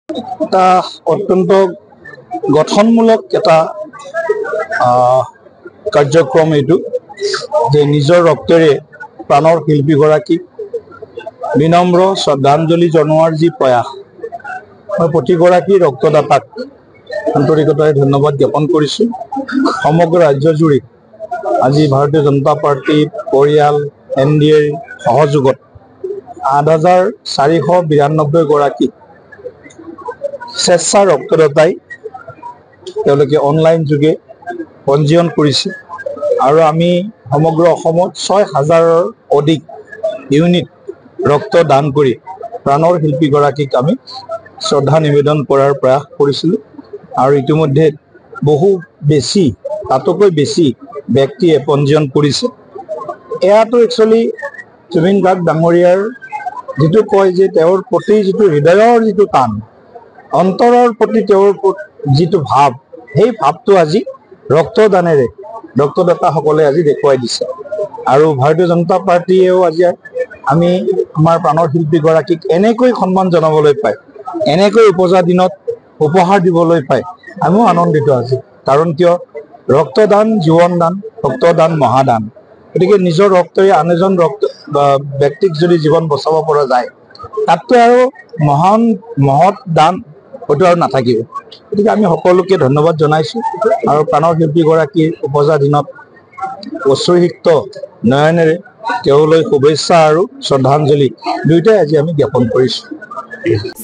এটা অত্যন্ত গঠনমূলক এটা কাৰ্যক্ৰম এইটো যে নিজৰ ৰক্তেৰে প্ৰাণৰ শিল্পীগৰাকীক বিনম্ৰ শ্ৰদ্ধাঞ্জলি জনোৱাৰ যি প্ৰয়াস মই প্ৰতিগৰাকী ৰক্তদাতাক আন্তৰিকতাৰে ধন্যবাদ জ্ঞাপন কৰিছোঁ। সমগ্ৰ ৰাজ্যজুৰি আজি ভাৰতীয় জনতা পাৰ্টি পৰিয়াল NDAৰ সহযোগত ৮,৪৯২ গৰাকী স্বেচ্ছা ৰক্তদাতাই তেওঁলোকে অনলাইন যোগে পঞ্জীয়ন কৰিছে আৰু আমি সমগ্ৰ অসমত ৬,০০০ৰ অধিক ইউনিট ৰক্ত দান কৰি প্ৰাণৰ শিল্পীগৰাকীক আমি শ্ৰদ্ধা নিবেদন কৰাৰ প্ৰয়াস কৰিছিলোঁ আৰু ইতিমধ্যে বহু বেছি তাতকৈ বেছি ব্যক্তিয়ে পঞ্জীয়ন কৰিছে। এয়াতো একচুৱেলি জুবিন গাৰ্গ ডাঙৰীয়াৰ যিটো কয় যে তেওঁৰ প্ৰতি যিটো হৃদয়ৰ যিটো টান অন্তৰৰ প্ৰতি তেওঁৰ যিটো ভাৱ সেই ভাৱটো আজি ৰক্তদানেৰে ৰক্তদাতাসকলে আজি দেখুৱাই দিছে আৰু ভাৰতীয় জনতা পাৰ্টীয়েও আজি আমি আমাৰ প্ৰাণৰ শিল্পীগৰাকীক এনেকৈ সন্মান জনাবলৈ পায় এনেকৈ উপজা দিনত উপহাৰ দিবলৈ পায় আমিও আনন্দিত আজি। কাৰণ কিয় ৰক্তদান জীৱন দান ৰক্তদান মহাদান। গতিকে নিজৰ ৰক্তৰে আন এজন ব্যক্তিক যদি জীৱন বচাব পৰা যায় তাতকৈ আৰু মহৎ দান হয়তো আৰু নাথাকিব। গতিকে আমি সকলোকে ধন্যবাদ জনাইছোঁ আৰু প্ৰাণৰ শিল্পীগৰাকীৰ উপজা দিনত অশ্ৰুসিক্ত নয়নেৰে তেওঁলৈ শুভেচ্ছা আৰু শ্ৰদ্ধাঞ্জলি দুয়োটাই আজি আমি জ্ঞাপন কৰিছোঁ।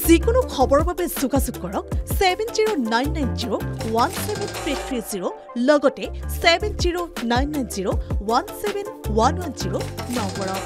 যিকোনো খবৰৰ বাবে যোগাযোগ কৰক 7099017330 লগতে 7099017110 নম্বৰত।